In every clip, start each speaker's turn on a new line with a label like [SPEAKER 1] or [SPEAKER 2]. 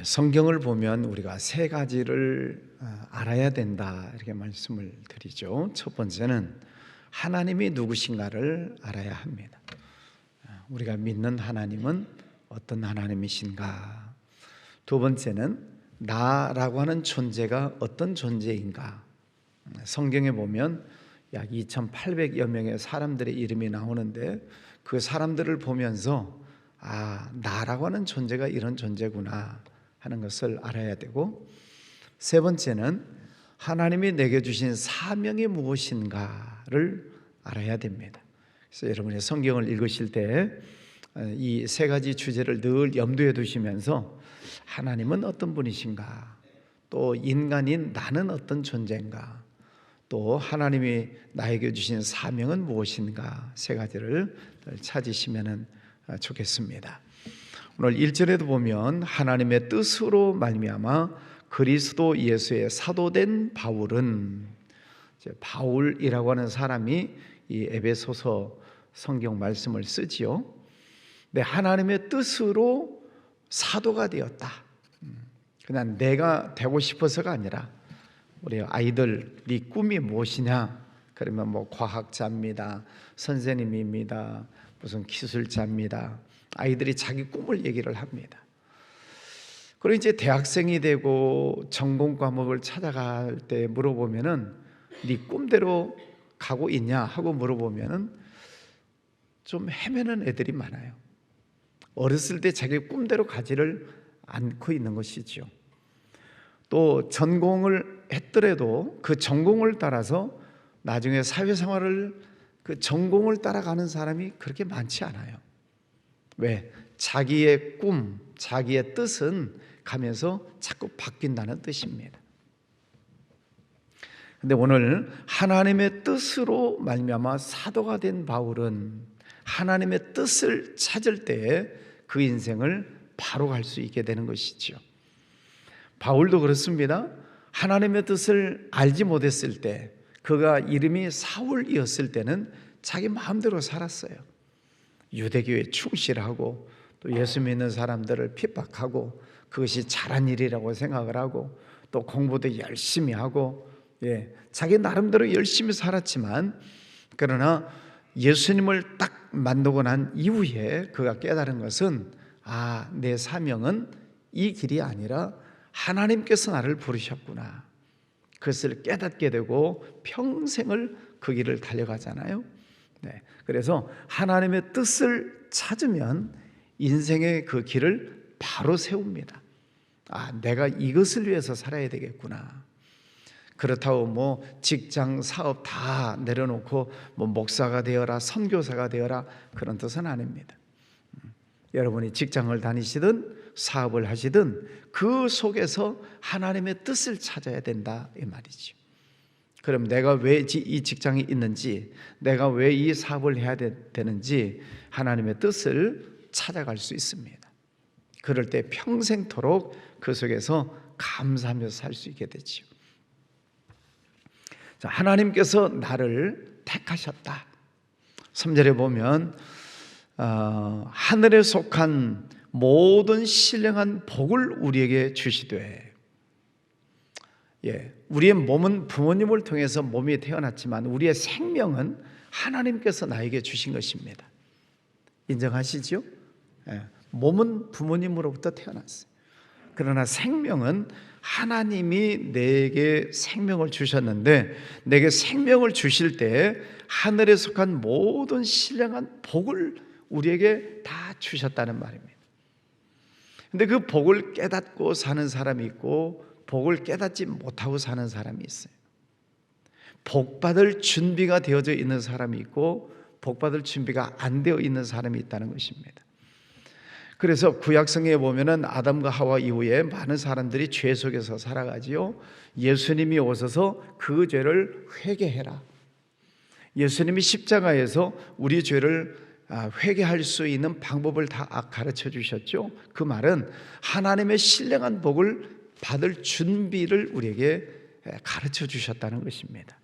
[SPEAKER 1] 성경을 보면 우리가 세 가지를 알아야 된다 이렇게 말씀을 드리죠. 첫 번째는 하나님이 누구신가를 알아야 합니다. 우리가 믿는 하나님은 어떤 하나님이신가. 두 번째는 나라고 하는 존재가 어떤 존재인가. 성경에 보면 약 2,800여 명의 사람들의 이름이 나오는데 그 사람들을 보면서 나라고 하는 존재가 이런 존재구나 하는 것을 알아야 되고, 세 번째는 하나님이 내게 주신 사명이 무엇인가를 알아야 됩니다. 그래서 여러분이 성경을 읽으실 때 이 세 가지 주제를 늘 염두에 두시면서 하나님은 어떤 분이신가, 또 인간인 나는 어떤 존재인가, 또 하나님이 나에게 주신 사명은 무엇인가, 세 가지를 찾으시면 좋겠습니다. 오늘 1절에도 보면 하나님의 뜻으로 말미암아 그리스도 예수의 사도된 바울은, 바울이라고 하는 사람이 이 에베소서 성경 말씀을 쓰지요. 네, 하나님의 뜻으로 사도가 되었다. 그냥 내가 되고 싶어서가 아니라, 우리 아이들이 꿈이 무엇이냐 그러면 뭐 과학자입니다, 선생님입니다, 무슨 기술자입니다. 아이들이 자기 꿈을 얘기를 합니다. 그리고 이제 대학생이 되고 전공 과목을 찾아갈 때 물어보면은 네 꿈대로 가고 있냐 하고 물어보면은 좀 헤매는 애들이 많아요. 어렸을 때 자기 꿈대로 가지를 않고 있는 것이죠. 또 전공을 했더라도 그 전공을 따라서 나중에 사회생활을 그 전공을 따라가는 사람이 그렇게 많지 않아요. 왜? 자기의 꿈, 자기의 뜻은 가면서 자꾸 바뀐다는 뜻입니다. 근데 오늘 하나님의 뜻으로 말미암아 사도가 된 바울은 하나님의 뜻을 찾을 때에 그 인생을 바로 갈 수 있게 되는 것이죠. 바울도 그렇습니다. 하나님의 뜻을 알지 못했을 때, 그가 이름이 사울이었을 때는 자기 마음대로 살았어요. 유대교에 충실하고 또 예수 믿는 사람들을 핍박하고 그것이 잘한 일이라고 생각을 하고 또 공부도 열심히 하고, 자기 나름대로 열심히 살았지만, 그러나 예수님을 딱 만나고 난 이후에 그가 깨달은 것은 내 사명은 이 길이 아니라 하나님께서 나를 부르셨구나. 그것을 깨닫게 되고 평생을 그 길을 달려가잖아요. 그래서 하나님의 뜻을 찾으면 인생의 그 길을 바로 세웁니다. 내가 이것을 위해서 살아야 되겠구나. 그렇다고 뭐 직장, 사업 다 내려놓고 뭐 목사가 되어라, 선교사가 되어라, 그런 뜻은 아닙니다. 여러분이 직장을 다니시든 사업을 하시든 그 속에서 하나님의 뜻을 찾아야 된다 이 말이죠. 그럼 내가 왜 이 직장에 있는지, 내가 왜 이 사업을 해야 되는지 하나님의 뜻을 찾아갈 수 있습니다. 그럴 때 평생토록 그 속에서 감사하면서 살 수 있게 되죠. 하나님께서 나를 택하셨다. 3절에 보면 하늘에 속한 모든 신령한 복을 우리에게 주시되, 우리의 몸은 부모님을 통해서 몸이 태어났지만 우리의 생명은 하나님께서 나에게 주신 것입니다. 인정하시죠? 몸은 부모님으로부터 태어났어요. 그러나 생명은 하나님이 내게 생명을 주셨는데, 내게 생명을 주실 때 하늘에 속한 모든 신령한 복을 우리에게 다 주셨다는 말입니다. 근데 그 복을 깨닫고 사는 사람이 있고 복을 깨닫지 못하고 사는 사람이 있어요. 복 받을 준비가 되어져 있는 사람이 있고 복 받을 준비가 안 되어 있는 사람이 있다는 것입니다. 그래서 구약성경에 보면은 아담과 하와 이후에 많은 사람들이 죄 속에서 살아가지요. 예수님이 오셔서 그 죄를 회개해라. 예수님이 십자가에서 우리 죄를 회개할 수 있는 방법을 다 가르쳐 주셨죠. 그 말은 하나님의 신령한 복을 받을 준비를 우리에게 가르쳐 주셨다는 것입니다.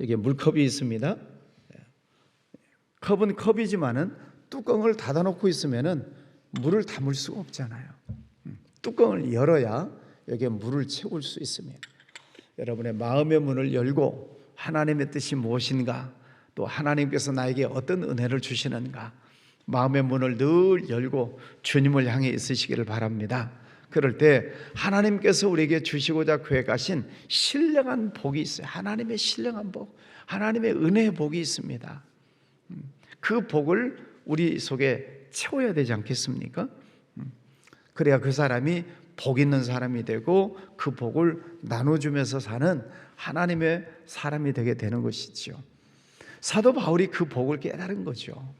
[SPEAKER 1] 여기 물컵이 있습니다. 컵은 컵이지만은 뚜껑을 닫아놓고 있으면은 물을 담을 수가 없잖아요. 뚜껑을 열어야 여기에 물을 채울 수 있습니다. 여러분의 마음의 문을 열고 하나님의 뜻이 무엇인가, 또 하나님께서 나에게 어떤 은혜를 주시는가, 마음의 문을 늘 열고 주님을 향해 있으시기를 바랍니다. 그럴 때 하나님께서 우리에게 주시고자 계획하신 신령한 복이 있어요. 하나님의 신령한 복, 하나님의 은혜의 복이 있습니다. 그 복을 우리 속에 채워야 되지 않겠습니까? 그래야 그 사람이 복 있는 사람이 되고 그 복을 나눠주면서 사는 하나님의 사람이 되게 되는 것이지요. 사도 바울이 그 복을 깨달은 거죠.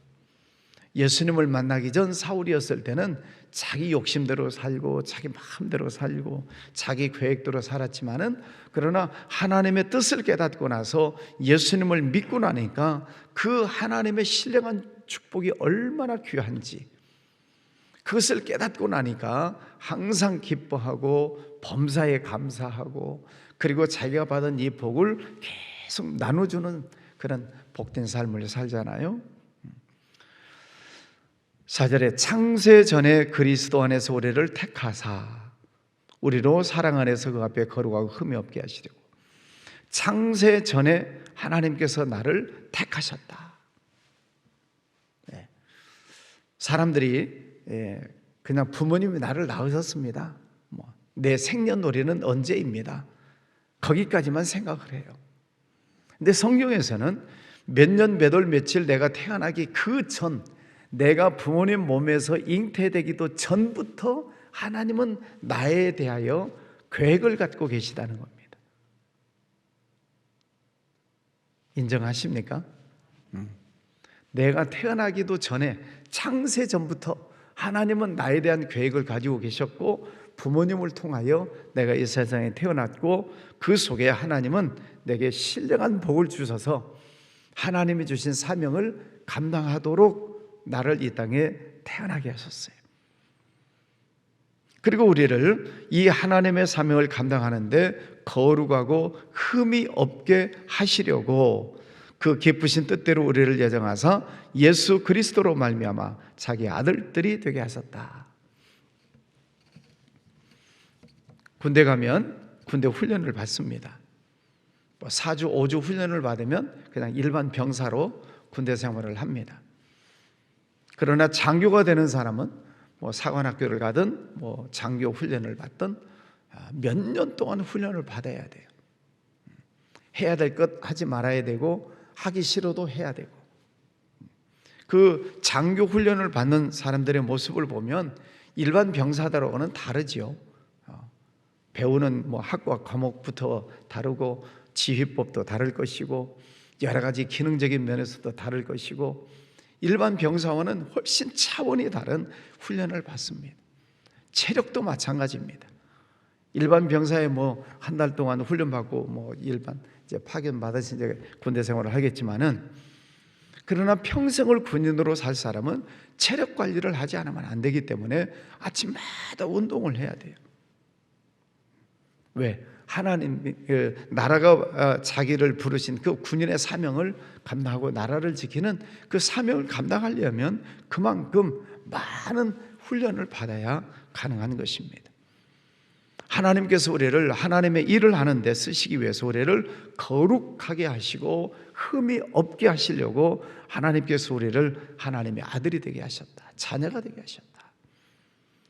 [SPEAKER 1] 예수님을 만나기 전 사울이었을 때는 자기 욕심대로 살고 자기 마음대로 살고 자기 계획대로 살았지만은, 그러나 하나님의 뜻을 깨닫고 나서 예수님을 믿고 나니까 그 하나님의 신령한 축복이 얼마나 귀한지 그것을 깨닫고 나니까 항상 기뻐하고 범사에 감사하고, 그리고 자기가 받은 이 복을 계속 나눠주는 그런 복된 삶을 살잖아요. 4절에 창세 전에 그리스도 안에서 우리를 택하사 우리로 사랑 안에서 그 앞에 거룩하고 흠이 없게 하시려고. 창세 전에 하나님께서 나를 택하셨다. 사람들이 그냥 부모님이 나를 낳으셨습니다. 내 생년월일은 언제입니다. 거기까지만 생각을 해요. 근데 성경에서는 몇 년 몇 월 며칠 내가 태어나기 그 전, 내가 부모님 몸에서 잉태되기도 전부터 하나님은 나에 대하여 계획을 갖고 계시다는 겁니다. 인정하십니까? 내가 태어나기도 전에 창세 전부터 하나님은 나에 대한 계획을 가지고 계셨고, 부모님을 통하여 내가 이 세상에 태어났고, 그 속에 하나님은 내게 신령한 복을 주셔서 하나님이 주신 사명을 감당하도록 나를 이 땅에 태어나게 하셨어요. 그리고 우리를 이 하나님의 사명을 감당하는데 거룩하고 흠이 없게 하시려고 그 기쁘신 뜻대로 우리를 예정하사 예수 그리스도로 말미암아 자기 아들들이 되게 하셨다. 군대 가면 군대 훈련을 받습니다. 4주 5주 훈련을 받으면 그냥 일반 병사로 군대 생활을 합니다. 그러나 장교가 되는 사람은 사관학교를 가든 장교 훈련을 받든 몇 년 동안 훈련을 받아야 돼요. 해야 될 것 하지 말아야 되고, 하기 싫어도 해야 되고. 그 장교 훈련을 받는 사람들의 모습을 보면 일반 병사들하고는 다르지요. 배우는 학과 과목부터 다르고, 지휘법도 다를 것이고, 여러 가지 기능적인 면에서도 다를 것이고, 일반 병사와는 훨씬 차원이 다른 훈련을 받습니다. 체력도 마찬가지입니다. 일반 병사에 한 달 동안 훈련 받고 일반 이제 파견 받아서 이제 군대 생활을 하겠지만은, 그러나 평생을 군인으로 살 사람은 체력 관리를 하지 않으면 안 되기 때문에 아침마다 운동을 해야 돼요. 왜? 하나님 나라가 자기를 부르신 그 군인의 사명을 감당하고 나라를 지키는 그 사명을 감당하려면 그만큼 많은 훈련을 받아야 가능한 것입니다. 하나님께서 우리를 하나님의 일을 하는 데 쓰시기 위해서 우리를 거룩하게 하시고 흠이 없게 하시려고 하나님께서 우리를 하나님의 아들이 되게 하셨다. 자녀가 되게 하셨다.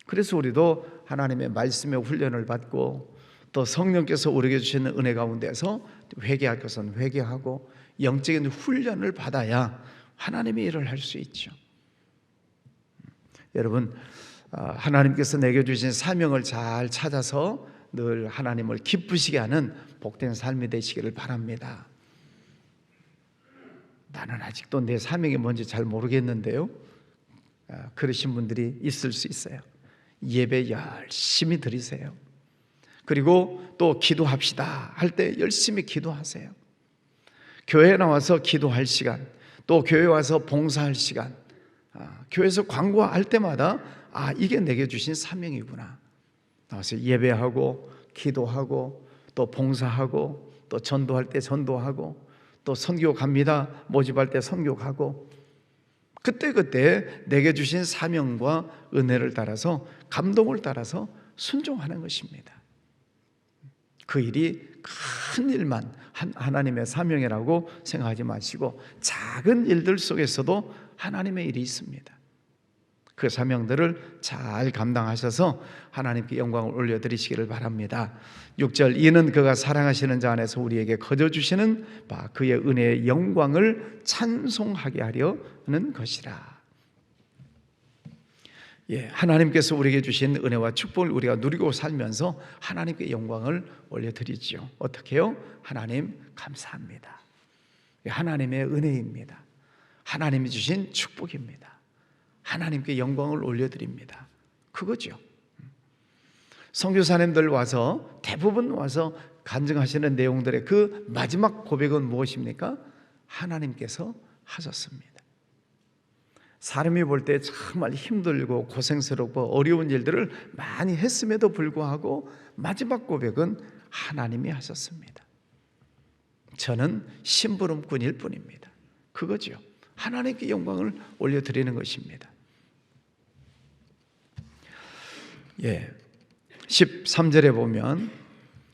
[SPEAKER 1] 그래서 우리도 하나님의 말씀의 훈련을 받고, 또 성령께서 우리에게 주시는 은혜 가운데서 회개할 것은 회개하고 영적인 훈련을 받아야 하나님의 일을 할 수 있죠. 여러분, 하나님께서 내게 주신 사명을 잘 찾아서 늘 하나님을 기쁘시게 하는 복된 삶이 되시기를 바랍니다. 나는 아직도 내 사명이 뭔지 잘 모르겠는데요, 그러신 분들이 있을 수 있어요. 예배 열심히 드리세요. 그리고 또 기도합시다 할 때 열심히 기도하세요. 교회에 나와서 기도할 시간, 또 교회에 와서 봉사할 시간, 교회에서 광고할 때마다 이게 내게 주신 사명이구나. 나와서 예배하고 기도하고 또 봉사하고 또 전도할 때 전도하고 또 선교 갑니다 모집할 때 선교 가고, 그때그때 내게 주신 사명과 은혜를 따라서, 감동을 따라서 순종하는 것입니다. 그 일이 큰 일만 하나님의 사명이라고 생각하지 마시고 작은 일들 속에서도 하나님의 일이 있습니다. 그 사명들을 잘 감당하셔서 하나님께 영광을 올려드리시기를 바랍니다. 6절, 이는 그가 사랑하시는 자 안에서 우리에게 거저 주시는 바 그의 은혜의 영광을 찬송하게 하려는 것이라. 하나님께서 우리에게 주신 은혜와 축복을 우리가 누리고 살면서 하나님께 영광을 올려드리죠. 어떻게 해요? 하나님 감사합니다. 하나님의 은혜입니다. 하나님이 주신 축복입니다. 하나님께 영광을 올려드립니다. 그거죠. 선교사님들 와서 대부분 와서 간증하시는 내용들의 그 마지막 고백은 무엇입니까? 하나님께서 하셨습니다. 사람이 볼 때 정말 힘들고 고생스럽고 어려운 일들을 많이 했음에도 불구하고 마지막 고백은 하나님이 하셨습니다. 저는 심부름꾼일 뿐입니다. 그거죠. 하나님께 영광을 올려드리는 것입니다. 13절에 보면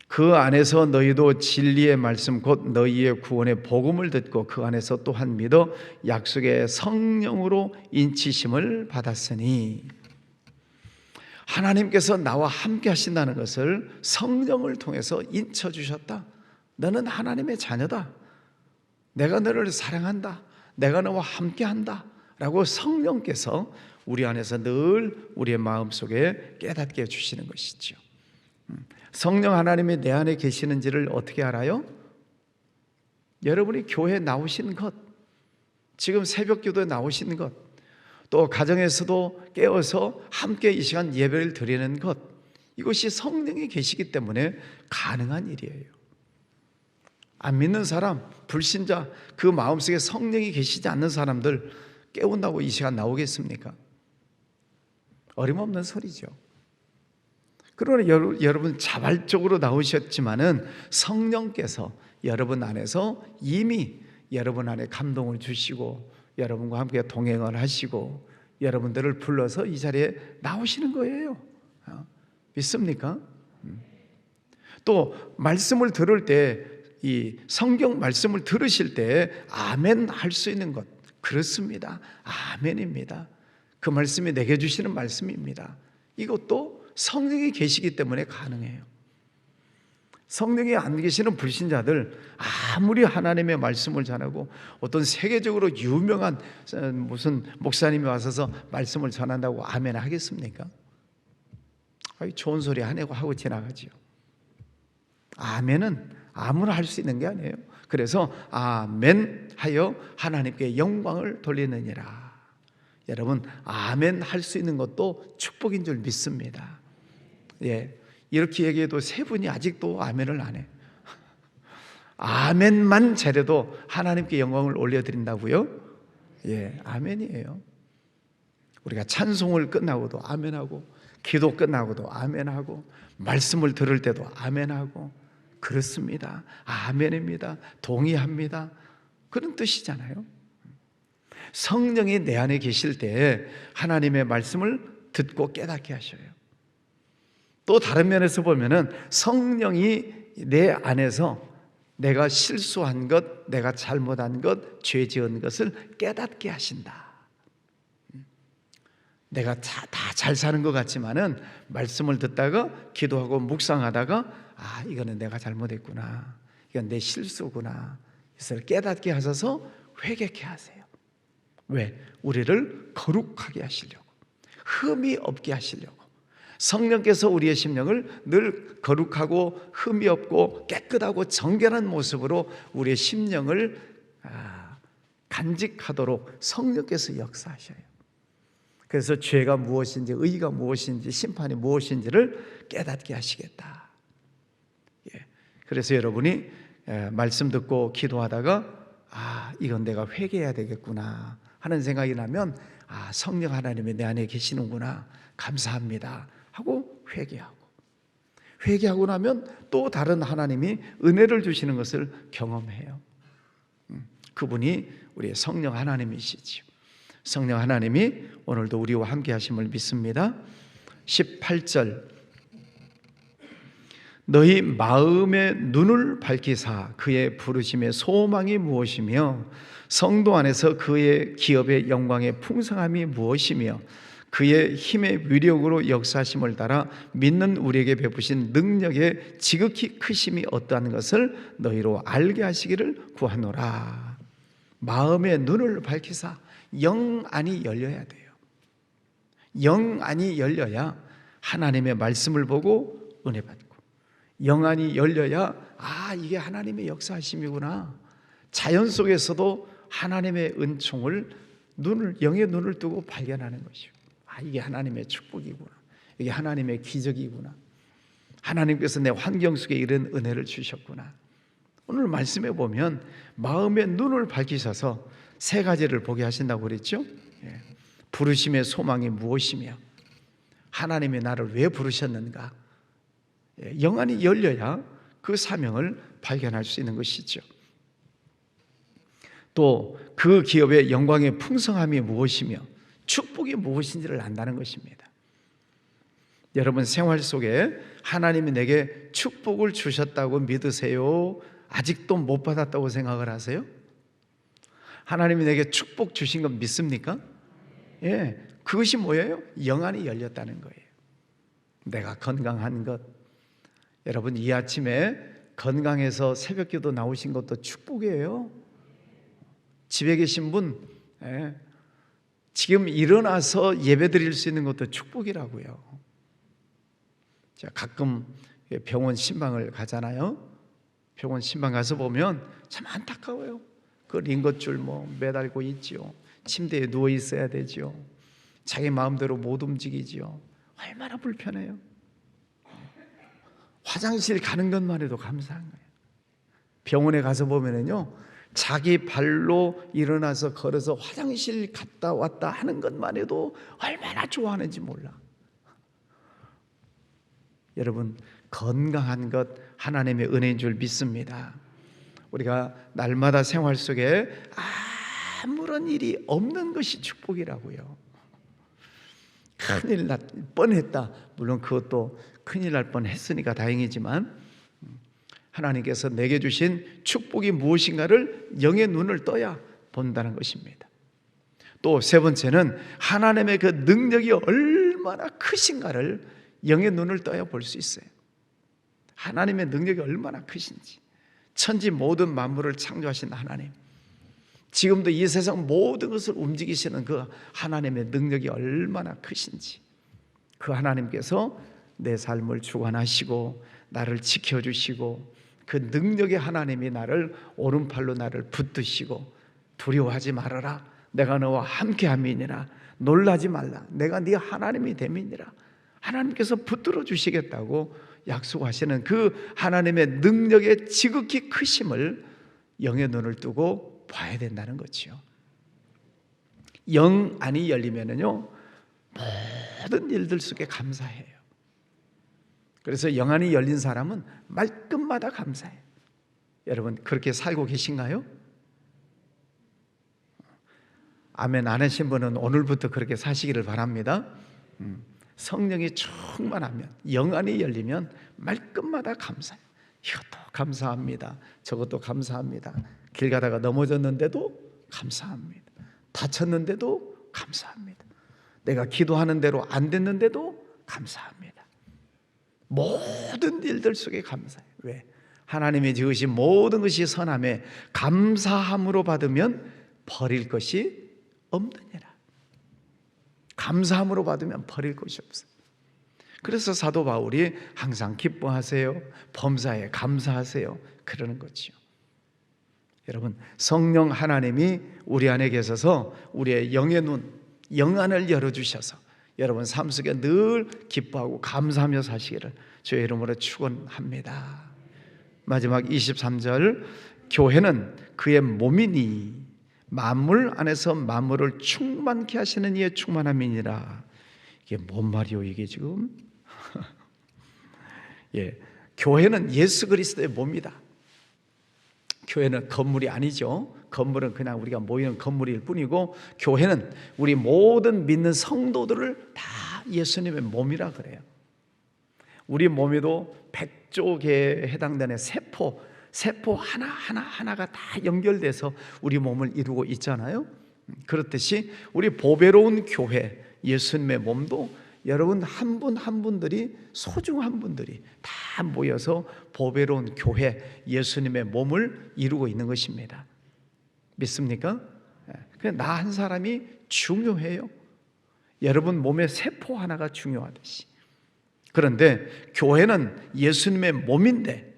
[SPEAKER 1] 그 안에서 너희도 진리의 말씀 곧 너희의 구원의 복음을 듣고 그 안에서 또한 믿어 약속의 성령으로 인치심을 받았으니, 하나님께서 나와 함께 하신다는 것을 성령을 통해서 인쳐주셨다. 너는 하나님의 자녀다. 내가 너를 사랑한다. 내가 너와 함께 한다 라고 성령께서 우리 안에서 늘 우리의 마음속에 깨닫게 해주시는 것이죠. 성령 하나님이 내 안에 계시는지를 어떻게 알아요? 여러분이 교회에 나오신 것, 지금 새벽 기도에 나오신 것, 또 가정에서도 깨어서 함께 이 시간 예배를 드리는 것, 이것이 성령이 계시기 때문에 가능한 일이에요. 안 믿는 사람, 불신자, 그 마음속에 성령이 계시지 않는 사람들 깨운다고 이 시간 나오겠습니까? 어림없는 소리죠. 그러나 여러분 자발적으로 나오셨지만은 성령께서 여러분 안에서 이미 여러분 안에 감동을 주시고 여러분과 함께 동행을 하시고 여러분들을 불러서 이 자리에 나오시는 거예요. 믿습니까? 또 말씀을 들을 때, 이 성경 말씀을 들으실 때 아멘 할 수 있는 것, 그렇습니다. 아멘입니다. 그 말씀이 내게 주시는 말씀입니다. 이것도 성령이 계시기 때문에 가능해요. 성령이 안 계시는 불신자들 아무리 하나님의 말씀을 전하고 어떤 세계적으로 유명한 무슨 목사님이 와서 말씀을 전한다고 아멘 하겠습니까? 좋은 소리 하고 지나가지요. 아멘은 아무나 할 수 있는 게 아니에요. 그래서 아멘 하여 하나님께 영광을 돌리느니라. 여러분 아멘 할 수 있는 것도 축복인 줄 믿습니다. 이렇게 얘기해도 세 분이 아직도 아멘을 안 해요. 아멘만 잘해도 하나님께 영광을 올려드린다고요? 아멘이에요. 우리가 찬송을 끝나고도 아멘하고, 기도 끝나고도 아멘하고, 말씀을 들을 때도 아멘하고, 그렇습니다. 아멘입니다. 동의합니다. 그런 뜻이잖아요. 성령이 내 안에 계실 때 하나님의 말씀을 듣고 깨닫게 하셔요. 또 다른 면에서 보면은 성령이 내 안에서 내가 실수한 것, 내가 잘못한 것, 죄 지은 것을 깨닫게 하신다. 내가 다 잘 사는 것 같지만은 말씀을 듣다가 기도하고 묵상하다가 이거는 내가 잘못했구나, 이건 내 실수구나, 이것을 깨닫게 하셔서 회개케 하세요. 왜? 우리를 거룩하게 하시려고, 흠이 없게 하시려고. 성령께서 우리의 심령을 늘 거룩하고 흠이 없고 깨끗하고 정결한 모습으로 우리의 심령을 간직하도록 성령께서 역사하셔요. 그래서 죄가 무엇인지, 의가 무엇인지, 심판이 무엇인지를 깨닫게 하시겠다. 그래서 여러분이 말씀 듣고 기도하다가 이건 내가 회개해야 되겠구나 하는 생각이 나면 성령 하나님이 내 안에 계시는구나, 감사합니다 하고 회개하고 나면 또 다른 하나님이 은혜를 주시는 것을 경험해요. 그분이 우리의 성령 하나님이시지요. 성령 하나님이 오늘도 우리와 함께 하심을 믿습니다. 18절, 너희 마음의 눈을 밝히사 그의 부르심의 소망이 무엇이며 성도 안에서 그의 기업의 영광의 풍성함이 무엇이며 그의 힘의 위력으로 역사하심을 따라 믿는 우리에게 베푸신 능력의 지극히 크심이 어떠한 것을 너희로 알게 하시기를 구하노라. 마음의 눈을 밝히사, 영 안이 열려야 돼요. 영 안이 열려야 하나님의 말씀을 보고 은혜 받고, 영 안이 열려야 이게 하나님의 역사하심이구나, 자연 속에서도 하나님의 은총을 영의 눈을 뜨고 발견하는 것이요. 이게 하나님의 축복이구나, 이게 하나님의 기적이구나, 하나님께서 내 환경 속에 이런 은혜를 주셨구나. 오늘 말씀에 보면 마음의 눈을 밝히셔서 세 가지를 보게 하신다고 그랬죠. 부르심의 소망이 무엇이며 하나님이 나를 왜 부르셨는가, 영안이 열려야 그 사명을 발견할 수 있는 것이죠. 또 그 기업의 영광의 풍성함이 무엇이며 축복이 무엇인지를 안다는 것입니다. 여러분 생활 속에 하나님이 내게 축복을 주셨다고 믿으세요? 아직도 못 받았다고 생각을 하세요? 하나님이 내게 축복 주신 건 믿습니까? 그것이 뭐예요? 영안이 열렸다는 거예요. 내가 건강한 것, 여러분 이 아침에 건강해서 새벽기도 나오신 것도 축복이에요. 집에 계신 분 지금 일어나서 예배 드릴 수 있는 것도 축복이라고요. 자, 가끔 병원 신방을 가잖아요. 병원 신방 가서 보면 참 안타까워요. 그 링거줄 매달고 있지요. 침대에 누워 있어야 되지요. 자기 마음대로 못 움직이지요. 얼마나 불편해요. 화장실 가는 것만 해도 감사한 거예요. 병원에 가서 보면은요, 자기 발로 일어나서 걸어서 화장실 갔다 왔다 하는 것만 해도 얼마나 좋아하는지 몰라. 여러분 건강한 것 하나님의 은혜인 줄 믿습니다. 우리가 날마다 생활 속에 아무런 일이 없는 것이 축복이라고요. 큰일 날 뻔했다, 물론 그것도 큰일 날 뻔했으니까 다행이지만 하나님께서 내게 주신 축복이 무엇인가를 영의 눈을 떠야 본다는 것입니다. 또 세 번째는 하나님의 그 능력이 얼마나 크신가를 영의 눈을 떠야 볼 수 있어요. 하나님의 능력이 얼마나 크신지, 천지 모든 만물을 창조하신 하나님, 지금도 이 세상 모든 것을 움직이시는 그 하나님의 능력이 얼마나 크신지, 그 하나님께서 내 삶을 주관하시고 나를 지켜주시고 그 능력의 하나님이 나를 오른팔로 나를 붙드시고 두려워하지 말아라, 내가 너와 함께함이니라, 놀라지 말라, 내가 네 하나님이 됨이니라, 하나님께서 붙들어 주시겠다고 약속하시는 그 하나님의 능력의 지극히 크심을 영의 눈을 뜨고 봐야 된다는 거지요. 영 안이 열리면은요, 모든 일들 속에 감사해요. 그래서 영 안이 열린 사람은 말끝마다 감사해요. 여러분 그렇게 살고 계신가요? 아멘 안 하신 분은 오늘부터 그렇게 사시기를 바랍니다. 성령이 충만하면, 영 안이 열리면 말끝마다 감사해요. 이것도 감사합니다, 저것도 감사합니다, 길 가다가 넘어졌는데도 감사합니다, 다쳤는데도 감사합니다, 내가 기도하는 대로 안 됐는데도 감사합니다. 모든 일들 속에 감사해요. 왜? 하나님이 지으신 모든 것이 선함에 감사함으로 받으면 버릴 것이 없느니라. 감사함으로 받으면 버릴 것이 없어요. 그래서 사도 바울이 항상 기뻐하세요, 범사에 감사하세요, 그러는 거지요. 여러분 성령 하나님이 우리 안에 계셔서 우리의 영의 눈, 영안을 열어주셔서 여러분 삶 속에 늘 기뻐하고 감사하며 사시기를 주의 이름으로 축원합니다. 마지막 23절, 교회는 그의 몸이니 만물 안에서 만물을 충만케 하시는 이의 충만함이니라. 이게 뭔 말이요 이게 지금? 교회는 예수 그리스도의 몸이다. 교회는 건물이 아니죠. 건물은 그냥 우리가 모이는 건물일 뿐이고, 교회는 우리 모든 믿는 성도들을 다 예수님의 몸이라 그래요. 우리 몸에도 100조개에 해당되는 세포 하나가 다 연결돼서 우리 몸을 이루고 있잖아요. 그렇듯이 우리 보배로운 교회, 예수님의 몸도 여러분 한 분 한 분들이, 소중한 분들이 다 모여서 보배로운 교회, 예수님의 몸을 이루고 있는 것입니다. 믿습니까? 나 한 사람이 중요해요. 여러분 몸의 세포 하나가 중요하듯이. 그런데 교회는 예수님의 몸인데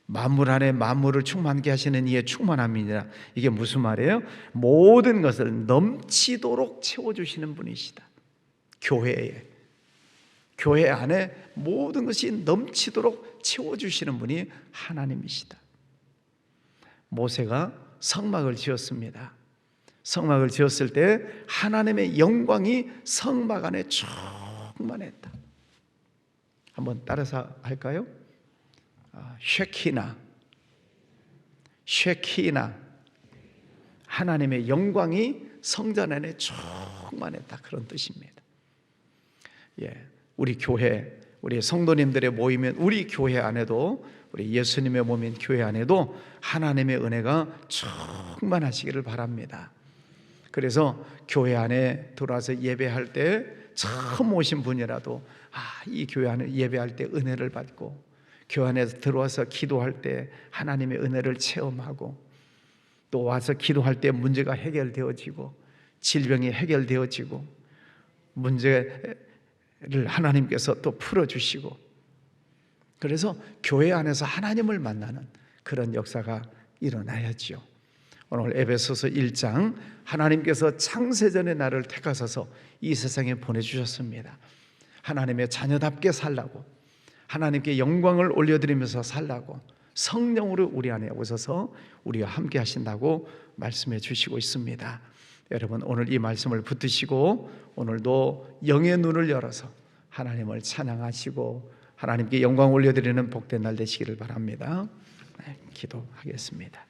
[SPEAKER 1] 만물 안에 만물을 충만케 하시는 이의 충만함이니라. 이게 무슨 말이에요? 모든 것을 넘치도록 채워주시는 분이시다. 교회 안에 모든 것이 넘치도록 채워주시는 분이 하나님이시다. 모세가 성막을 지었습니다. 성막을 지었을 때 하나님의 영광이 성막 안에 충만했다. 한번 따라서 할까요? 쉐키나, 하나님의 영광이 성전 안에 충만했다, 그런 뜻입니다. 우리 교회, 우리 성도님들의 모이면 우리 교회 안에도, 우리 예수님의 몸인 교회 안에도 하나님의 은혜가 충만하시기를 바랍니다. 그래서 교회 안에 들어와서 예배할 때 처음 오신 분이라도 이 교회 안에 예배할 때 은혜를 받고, 교회 안에 들어와서 기도할 때 하나님의 은혜를 체험하고, 또 와서 기도할 때 문제가 해결되어지고, 질병이 해결되어지고, 문제를 하나님께서 또 풀어주시고, 그래서 교회 안에서 하나님을 만나는 그런 역사가 일어나야지요. 오늘 에베소서 1장, 하나님께서 창세전에 나를 택하셔서 이 세상에 보내주셨습니다. 하나님의 자녀답게 살라고, 하나님께 영광을 올려드리면서 살라고 성령으로 우리 안에 오셔서 우리와 함께 하신다고 말씀해 주시고 있습니다. 여러분, 오늘 이 말씀을 붙드시고 오늘도 영의 눈을 열어서 하나님을 찬양하시고 하나님께 영광 올려드리는 복된 날 되시기를 바랍니다. 기도하겠습니다.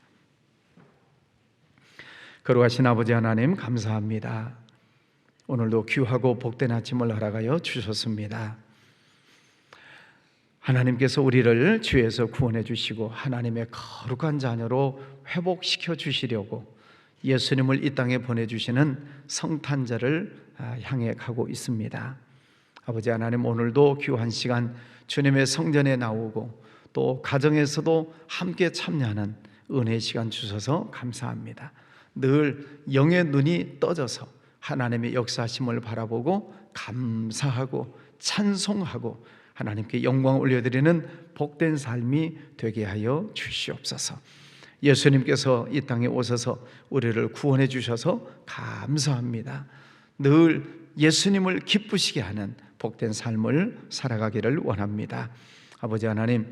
[SPEAKER 1] 거룩하신 아버지 하나님, 감사합니다. 오늘도 귀하고 복된 아침을 허락하여 주셨습니다. 하나님께서 우리를 죄에서 구원해 주시고 하나님의 거룩한 자녀로 회복시켜 주시려고 예수님을 이 땅에 보내주시는 성탄절을 향해 가고 있습니다. 아버지 하나님, 오늘도 귀한 시간 주님의 성전에 나오고 또 가정에서도 함께 참여하는 은혜의 시간 주셔서 감사합니다. 늘 영의 눈이 떠져서 하나님의 역사하심을 바라보고 감사하고 찬송하고 하나님께 영광 올려드리는 복된 삶이 되게 하여 주시옵소서. 예수님께서 이 땅에 오셔서 우리를 구원해 주셔서 감사합니다. 늘 예수님을 기쁘시게 하는 복된 삶을 살아가기를 원합니다. 아버지 하나님,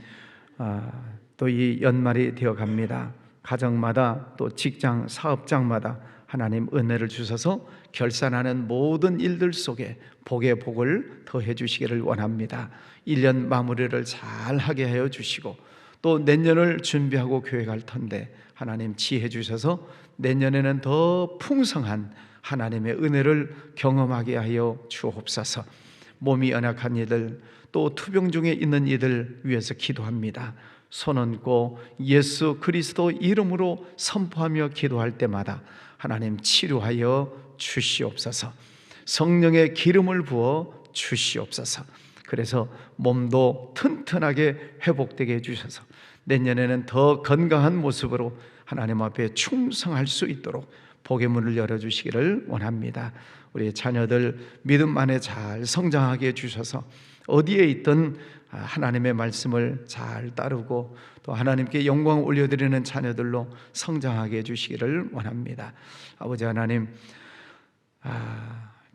[SPEAKER 1] 또 이 연말이 되어 갑니다. 가정마다 또 직장, 사업장마다 하나님 은혜를 주셔서 결산하는 모든 일들 속에 복의 복을 더해 주시기를 원합니다. 1년 마무리를 잘 하게 하여 주시고 또 내년을 준비하고 교회 갈 텐데 하나님 지혜 주셔서 내년에는 더 풍성한 하나님의 은혜를 경험하게 하여 주옵소서. 몸이 연약한 이들, 또 투병 중에 있는 이들 위해서 기도합니다. 손 얹고 예수 그리스도 이름으로 선포하며 기도할 때마다 하나님 치료하여 주시옵소서. 성령의 기름을 부어 주시옵소서. 그래서 몸도 튼튼하게 회복되게 해주셔서 내년에는 더 건강한 모습으로 하나님 앞에 충성할 수 있도록 복의 문을 열어주시기를 원합니다. 우리 자녀들 믿음 안에 잘 성장하게 해주셔서 어디에 있든 하나님의 말씀을 잘 따르고 또 하나님께 영광 올려드리는 자녀들로 성장하게 해주시기를 원합니다. 아버지 하나님,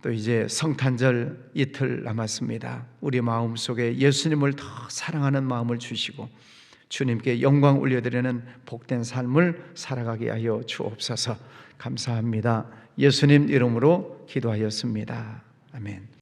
[SPEAKER 1] 또 이제 성탄절 이틀 남았습니다. 우리 마음속에 예수님을 더 사랑하는 마음을 주시고 주님께 영광 올려드리는 복된 삶을 살아가게 하여 주옵소서. 감사합니다. 예수님 이름으로 기도하였습니다. 아멘.